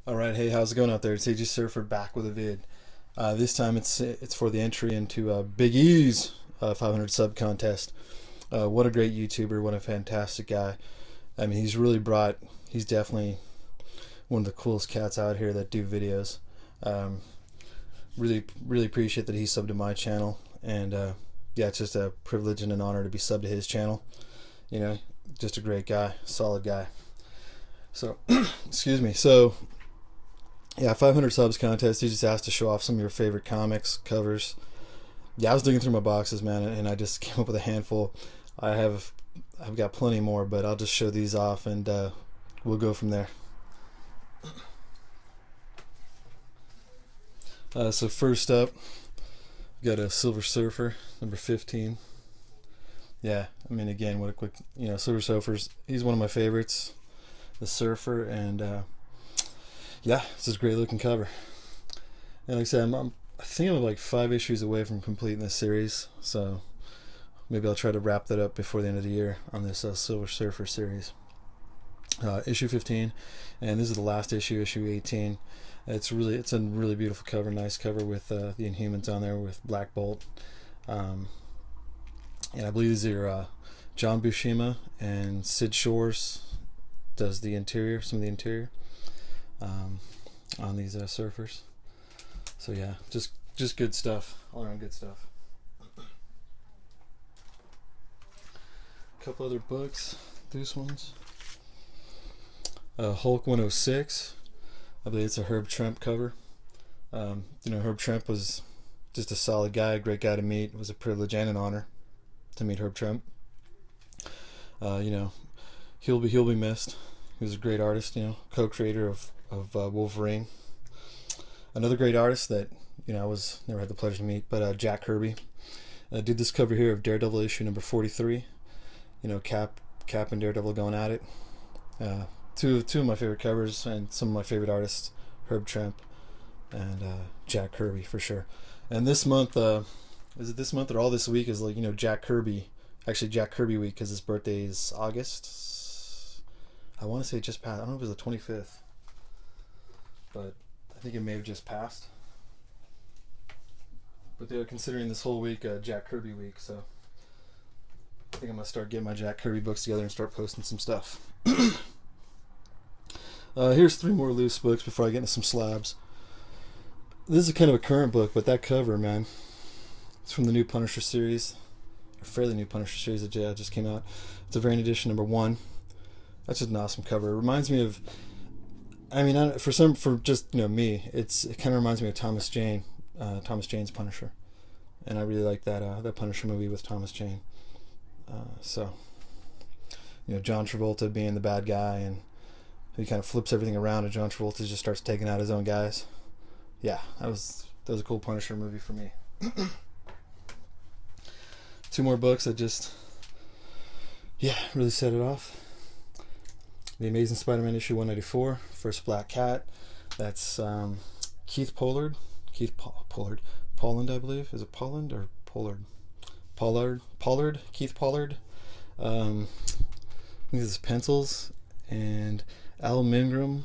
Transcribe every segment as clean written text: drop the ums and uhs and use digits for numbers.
Alright, hey, how's it going out there? It's AJ Surfer back with a vid. This time it's for the entry into BIGEEZ 500 sub contest. What a great YouTuber, what a fantastic guy. I mean, he's definitely one of the coolest cats out here that do videos. Um, really appreciate that he subbed to my channel, and yeah, it's just a privilege and an honor to be subbed to his channel. You know, just a great guy, solid guy. So, excuse me. So, yeah, 500 subs contest. You just asked to show off some of your favorite comics covers. Yeah, I was digging through my boxes, man, and I just came up with a handful. I have, I've got plenty more, but I'll just show these off, and we'll go from there. So first up, we got a Silver Surfer, number 15. Yeah, I mean, again, what a quick, Silver Surfer's. He's one of my favorites, the Surfer, and yeah, this is a great looking cover. And like I said, I think I'm like 5 issues away from completing this series, so maybe I'll try to wrap that up before the end of the year on this Silver Surfer series. Issue 15, and this is the last issue, issue 18. It's a really beautiful cover, nice cover with the Inhumans on there with Black Bolt, and I believe these are John Buscema and Sid Shores does the interior, some of the interior on these surfers. So yeah, just good stuff, all around good stuff. A couple other books, these ones. Hulk 106. I believe it's a Herb Trimpe cover. Herb Trimpe was just a solid guy, a great guy to meet. It was a privilege and an honor to meet Herb Trimpe. He'll be missed. He was a great artist, co-creator of Wolverine. Another great artist that I was never had the pleasure to meet, but Jack Kirby did this cover here of Daredevil issue number 43. Cap and Daredevil going at it. Two of my favorite covers and some of my favorite artists, Herb Trimpe and Jack Kirby for sure. And this month, is it this month or all this week is Jack Kirby. Actually, Jack Kirby week, because his birthday is August. I want to say it just passed. I don't know if it was the 25th, but I think it may have just passed. But they're considering this whole week Jack Kirby week, so I think I'm gonna start getting my Jack Kirby books together and start posting some stuff. Here's 3 more loose books before I get into some slabs. This is kind of a current book, but that cover, man, it's from the new Punisher series, or fairly new Punisher series that just came out. It's a variant edition number 1. That's just an awesome cover. It reminds me of, for just me, it kind of reminds me of Thomas Jane's Punisher, and I really like that Punisher movie with Thomas Jane. So, John Travolta being the bad guy, and he kind of flips everything around, and John Travolta just starts taking out his own guys. Yeah, that was a cool Punisher movie for me. 2 more books that just, really set it off. The Amazing Spider-Man issue 194, First Black Cat. That's Keith Pollard. Pollard, I believe. Is it Pollard or Pollard? Pollard. Keith Pollard. I think this is pencils, and Al Milgrom,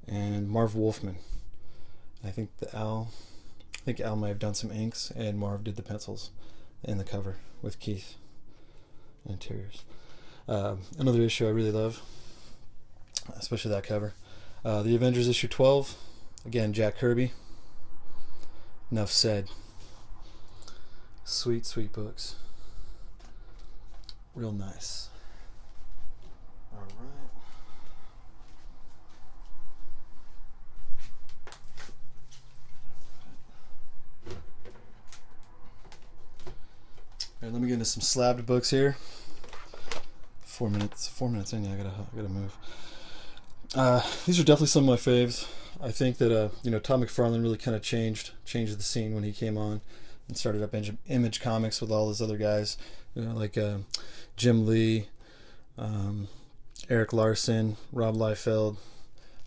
and Marv Wolfman. I think Al might have done some inks, and Marv did the pencils in the cover with Keith interiors. Another issue I really love, especially that cover. The Avengers issue 12. Again, Jack Kirby. Enough said. Sweet books. Real nice. Alright. Alright, let me get into some slabbed books here. 4 minutes in, yeah, I gotta move. These are definitely some of my faves. I think that Todd McFarlane really kind of changed the scene when he came on and started up Image Comics with all those other guys, like Jim Lee, Eric Larson, Rob Liefeld,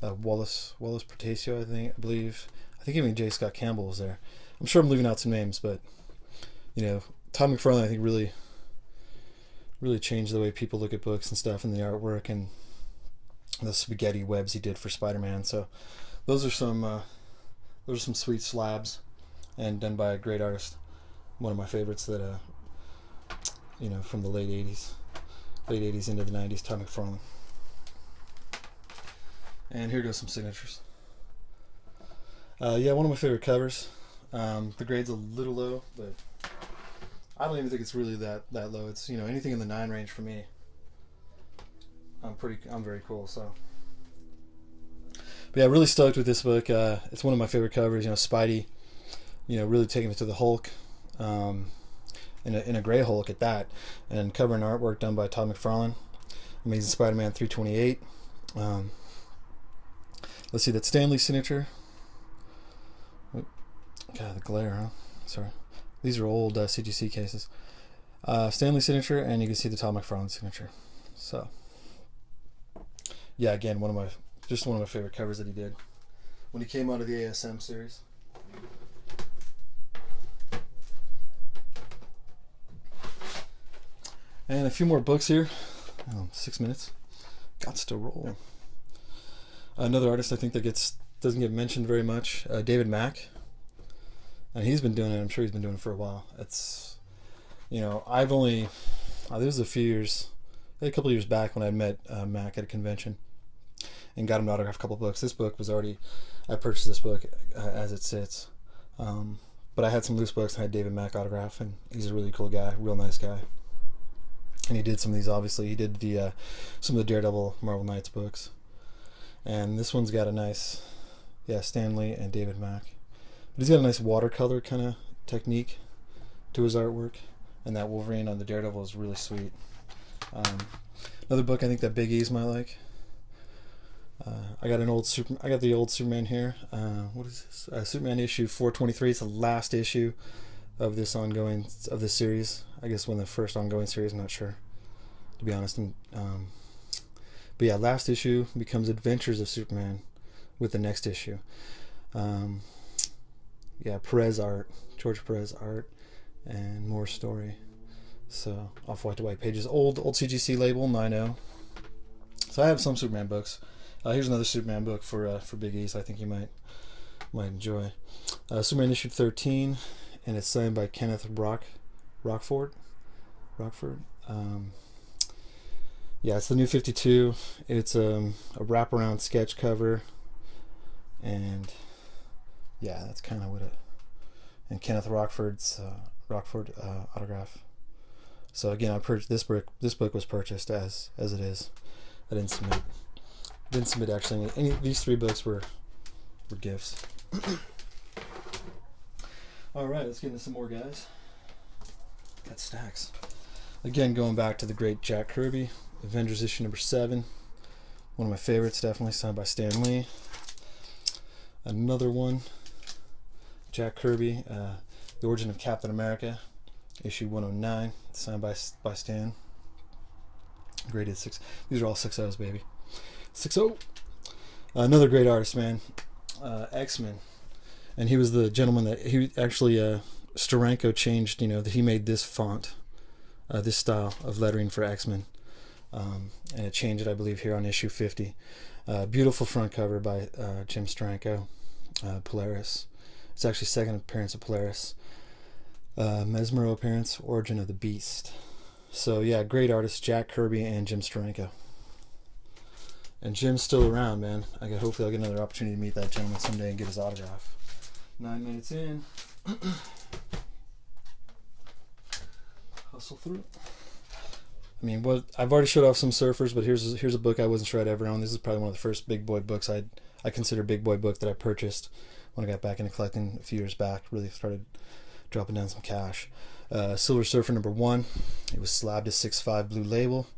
Wallace Portacio, I believe even J. Scott Campbell was there. I'm sure I'm leaving out some names, but Todd McFarlane, I think, really changed the way people look at books and stuff, and the artwork, and the spaghetti webs he did for Spider-Man. So those are some sweet slabs, and done by a great artist. One of my favorites that from the late '80s into the '90s, Todd McFarlane. And here goes some signatures. Yeah, one of my favorite covers. The grade's a little low, but I don't even think it's really that low. It's anything in the 9 range for me. I'm very cool. So, but yeah, really stoked with this book. It's one of my favorite covers. Spidey, really taking it to the Hulk, in a gray Hulk at that, and cover and artwork done by Todd McFarlane. Amazing Spider-Man 328. Let's see that Stan Lee signature. God, the glare, huh? Sorry. These are old CGC cases. Stan Lee signature, and you can see the Todd McFarlane signature. So, yeah, again, one of my favorite covers that he did when he came out of the ASM series. And a few more books here. 6 minutes. Got to roll. Another artist I think that doesn't get mentioned very much, David Mack. And he's been doing it. I'm sure he's been doing it for a while. It's, I've only, there was a couple of years back when I met Mac at a convention and got him to autograph a couple of books. This book was I purchased this book as it sits. But I had some loose books and I had David Mack autograph, and he's a really cool guy, real nice guy. And he did some of these, obviously. He did some of the Daredevil Marvel Knights books. And this one's got a nice, Stan Lee and David Mack. But he's got a nice watercolor kind of technique to his artwork. And that Wolverine on the Daredevil is really sweet. Another book I think that BIGEEZ might like. I got the old Superman here. What is this? Superman issue 423. It's the last issue of this series. I guess one of the first ongoing series. I'm not sure, to be honest. But yeah, last issue becomes Adventures of Superman with the next issue. Perez art, George Perez art, and more story. So off-white to white pages. Old CGC label, 9.0. So I have some Superman books. Here's another Superman book for BIGEEZ. I think you might enjoy. Superman issue 13, and it's signed by Kenneth Rockford. It's the new 52. It's a wraparound sketch cover, and that's kind of what it. And Kenneth Rockford autograph. So again, I purchased this book. This book was purchased as it is. I didn't submit actually any. These 3 books were gifts. All right, let's get into some more, guys. Got stacks. Again, going back to the great Jack Kirby, Avengers issue number 7. One of my favorites, definitely, signed by Stan Lee. Another one, Jack Kirby, The Origin of Captain America, issue 109, signed by Stan. Graded 6. These are all 6.0s, baby. 6.0. Another great artist, man. X-Men. And he was the gentleman that he actually, Steranko changed, that he made this font, this style of lettering for X-Men. And it changed it, I believe, here on issue 50. Beautiful front cover by Jim Steranko. Polaris. It's actually second appearance of Polaris. Mesmero appearance, Origin of the Beast. So yeah, great artists, Jack Kirby and Jim Steranko. And Jim's still around, man. Hopefully I'll get another opportunity to meet that gentleman someday and get his autograph. 9 minutes in. Hustle through. I mean, I've already showed off some surfers, but here's a book I wasn't sure I'd ever own. This is probably one of the first big boy books I consider big boy book that I purchased when I got back into collecting a few years back. Really started dropping down some cash. Silver Surfer number 1. It was slabbed a 6.5 blue label.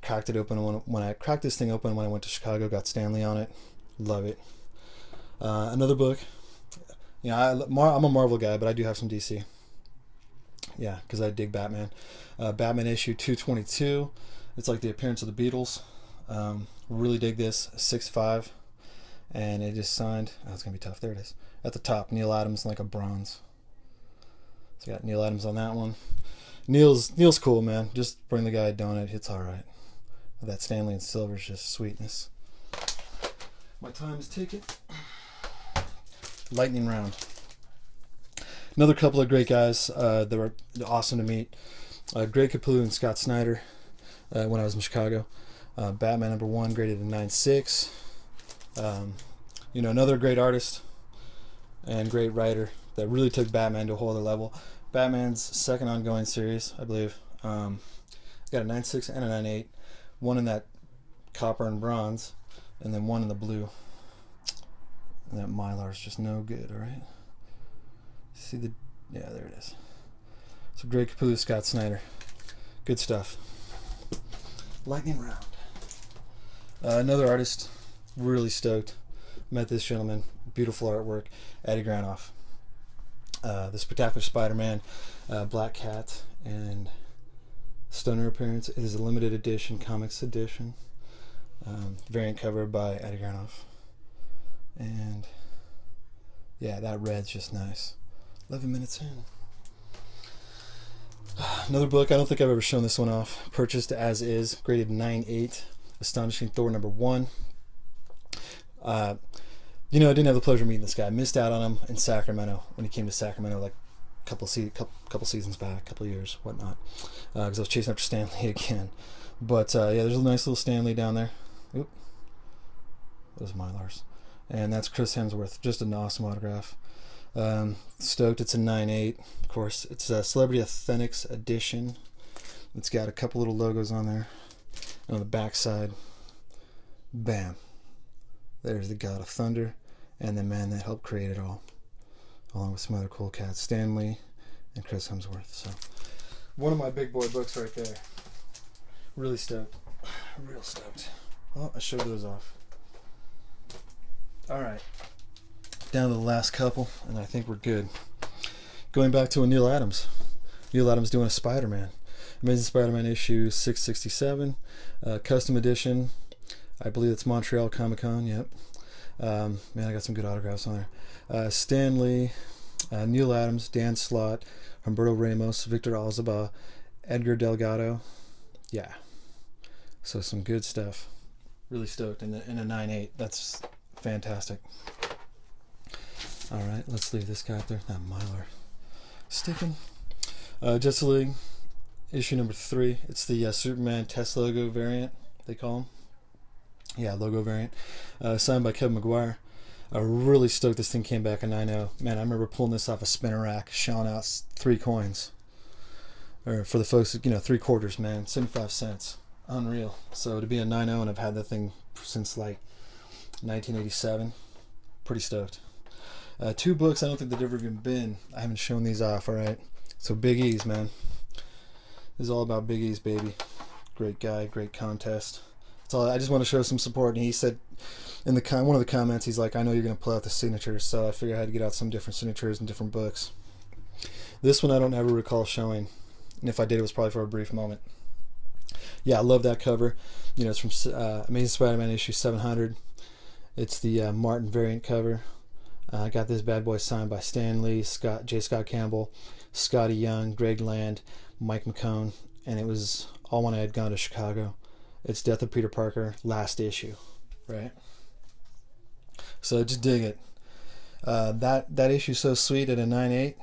Cracked it open when I cracked this thing open when I went to Chicago. Got Stan Lee on it. Love it. Another book. I'm a Marvel guy, but I do have some DC. Yeah, because I dig Batman. Batman issue 222. It's like the appearance of the Beatles. Really dig this. 6.5. And it is signed. Oh, it's going to be tough. There it is. At the top, Neil Adams, like a bronze. So I got Neil Adams on that one. Neil's cool, man. Just bring the guy a donut. It's alright. That Stan Lee and silver is just sweetness. My time is ticking. Lightning round. Another couple of great guys that were awesome to meet. Greg Capullo and Scott Snyder when I was in Chicago. Batman #1 graded a 9.6. Another great artist and great writer that really took Batman to a whole other level. Batman's second ongoing series, I believe, got a 9.6 and a 9.8. One in that copper and bronze, and then one in the blue. And that Mylar is just no good, alright? See the... yeah, there it is. So Greg Capullo, Scott Snyder. Good stuff. Lightning round. Another artist, really stoked. Met this gentleman, beautiful artwork, Eddie Granoff. The Spectacular Spider-Man, Black Cat, and Stoner appearance. It is a limited edition, comics edition. Variant cover by Eddie Granoff. And yeah, that red's just nice. 11 minutes in. Another book, I don't think I've ever shown this one off. Purchased as is, graded 9.8. Astonishing Thor #1. I didn't have the pleasure of meeting this guy. I missed out on him in Sacramento when he came to Sacramento like a couple seasons back, couple years, whatnot. Because I was chasing after Stan Lee again. But yeah, there's a nice little Stan Lee down there. Oop. Those Mylars. And that's Chris Hemsworth. Just an awesome autograph. Stoked. It's a 9.8. Of course, it's a Celebrity Authentics edition. It's got a couple little logos on there. And on the back side, bam. There's the God of Thunder and the man that helped create it all, along with some other cool cats, Stan Lee and Chris Hemsworth. So, one of my big boy books right there. Really stoked. Real stoked. Oh, I showed those off. Alright. Down to the last couple, and I think we're good. Going back to a Neil Adams. Neil Adams doing a Spider-Man. Amazing Spider-Man issue 667. Custom edition. I believe it's Montreal Comic-Con, yep. Man, I got some good autographs on there. Stan Lee, Neil Adams, Dan Slott, Humberto Ramos, Victor Alzaba, Edgar Delgado. Yeah. So some good stuff. Really stoked. In a 9.8. That's fantastic. Alright, let's leave this guy up there. That Mylar. Sticking. Justice League, issue #3. It's the Superman test logo variant, they call him. Yeah, logo variant. Signed by Kevin McGuire. Really stoked this thing came back in 9.0. Man, I remember pulling this off a spinner rack, shelling out 3 coins. Or for the folks, 3 quarters, man. 75 cents. Unreal. So to be a 9.0, and I've had that thing since like 1987. Pretty stoked. 2 books I don't think they've ever even been. I haven't shown these off, alright? So BIGEEZ, man. This is all about BIGEEZ, baby. Great guy, great contest. I just want to show some support. And he said in one of the comments, he's like, I know you're going to pull out the signatures, so I figured I had to get out some different signatures and different books. This one I don't ever recall showing, and if I did, it was probably for a brief moment. Yeah, I love that cover. It's from Amazing Spider-Man issue 700. It's the Martin variant cover. I got this bad boy signed by Stan Lee, J. Scott Campbell, Scotty Young, Greg Land, Mike McCone, and it was all when I had gone to Chicago. It's Death of Peter Parker, last issue, right? So just dig it. That issue's so sweet at a 9.8.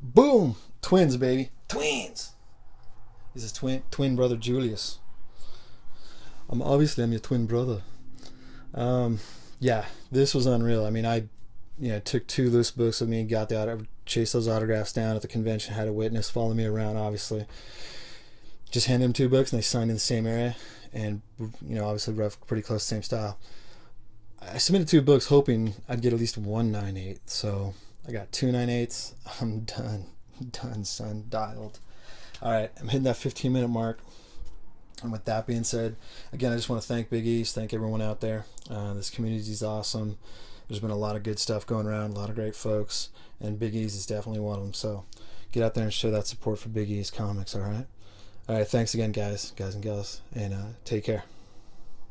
Boom! Twins, baby. Twins! He's his twin brother, Julius. I'm your twin brother. Yeah, this was unreal. I mean, I took 2 loose books with me and got chased those autographs down at the convention, had a witness follow me around, obviously. Just handed them 2 books and they signed in the same area, and obviously rough, pretty close, same style. I submitted 2 books hoping I'd get at least 1 9.8, so I got 2 9.8s. I'm done, son, dialed. All right, I'm hitting that 15-minute mark. And with that being said, again, I just want to thank BIGEEZ, thank everyone out there. This community is awesome. There's been a lot of good stuff going around, a lot of great folks, and BIGEEZ is definitely one of them. So get out there and show that support for BIGEEZ Comics, all right? All right, thanks again, guys and gals, and take care.